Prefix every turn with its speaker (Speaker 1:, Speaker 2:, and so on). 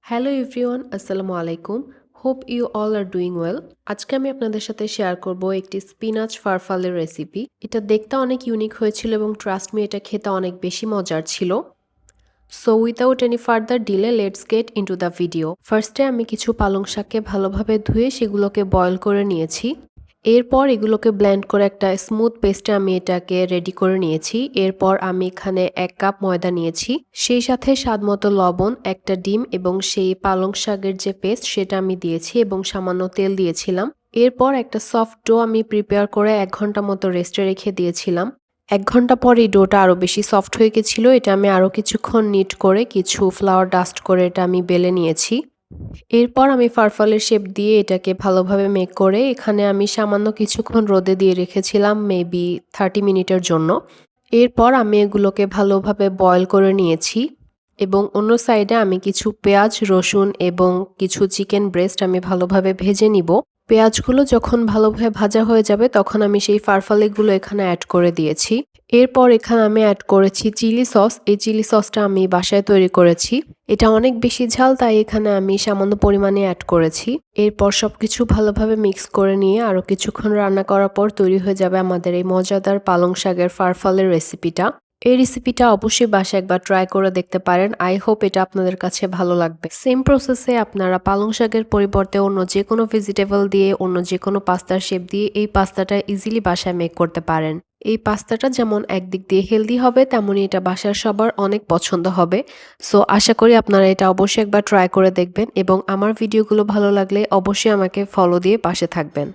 Speaker 1: Hello everyone, আসসালামু আলাইকুম। Hope you all are doing well. আজকে আমি আপনাদের সাথে শেয়ার করব একটি স্পিনাচ ফারফালের রেসিপি। এটা দেখতে অনেক ইউনিক হয়েছিল এবং ট্রাস্ট মি, এটা খেতে অনেক বেশি মজার ছিল। So without any further delay let's get into the video. ফার্স্টে আমি কিছু পালং শাককে ভালোভাবে ধুয়ে সেগুলোকে বয়েল করে নিয়েছি। এরপর এগুলোকে ব্লেন্ড করে একটা স্মুথ পেস্টে আমি এটাকে রেডি করে নিয়েছি। এরপর আমি এখানে 1 কাপ ময়দা নিয়েছি, সেই সাথে স্বাদমতো লবণ, একটা ডিম এবং সেই পালং শাকের যে পেস্ট সেটা আমি দিয়েছি এবং সামান্য তেল দিয়েছিলাম। এরপর একটা সফট ডো আমি প্রিপেয়ার করে 1 ঘন্টা মতো রেস্টে রেখে দিয়েছিলাম। 1 ঘন্টা পর এই ডোটা আরও বেশি সফট হয়ে গেছিলো। এটা আমি আরও কিছুক্ষণ নিট করে কিছু ফ্লাওয়ার ডাস্ট করে এটা আমি বেলে নিয়েছি। এরপর আমি ফারফলের শেপ দিয়ে এটাকে ভালোভাবে মেক করে এখানে আমি সামান্য কিছুক্ষণ রোদে দিয়ে রেখেছিলাম, মেবি 30 মিনিটের জন্য। এরপর আমি এগুলোকে ভালোভাবে বয়েল করে নিয়েছি এবং অন্য সাইডে আমি কিছু পেঁয়াজ, রসুন এবং কিছু চিকেন ব্রেস্ট আমি ভালোভাবে ভেজে নিব। পেঁয়াজগুলো যখন ভালোভাবে ভাজা হয়ে যাবে তখন আমি সেই ফারফালেগুলো এখানে অ্যাড করে দিয়েছি। এরপর এখানে আমি অ্যাড করেছি চিলি সস। এই চিলি সসটা আমি বাসায় তৈরি করেছি। এটা অনেক বেশি ঝাল, তাই এখানে আমি সামান্য পরিমাণে অ্যাড করেছি। এরপর সবকিছু ভালোভাবে মিক্স করে নিয়ে আরও কিছুক্ষণ রান্না করার পর তৈরি হয়ে যাবে আমাদের এই মজাদার পালং শাকের ফারফলের রেসিপিটা। এই রেসিপিটা অবশ্যই বাসায় একবার ট্রাই করে দেখতে পারেন। আই হোপ এটা আপনাদের কাছে ভালো লাগবে। সেম প্রসেসে আপনারা পালং শাকের পরিবর্তে অন্য যে কোনো ভেজিটেবল দিয়ে, অন্য যে কোনো পাস্তার শেপ দিয়ে এই পাস্তাটা ইজিলি বাসায় মেক করতে পারেন। এই পাস্তাটা যেমন একদিক দিয়ে হেলদি হবে, তেমনই এটা বাসার সবার অনেক পছন্দ হবে। সো আশা করি আপনারা এটা অবশ্যই একবার ট্রাই করে দেখবেন এবং আমার ভিডিওগুলো ভালো লাগলে অবশ্যই আমাকে ফলো দিয়ে পাশে থাকবেন।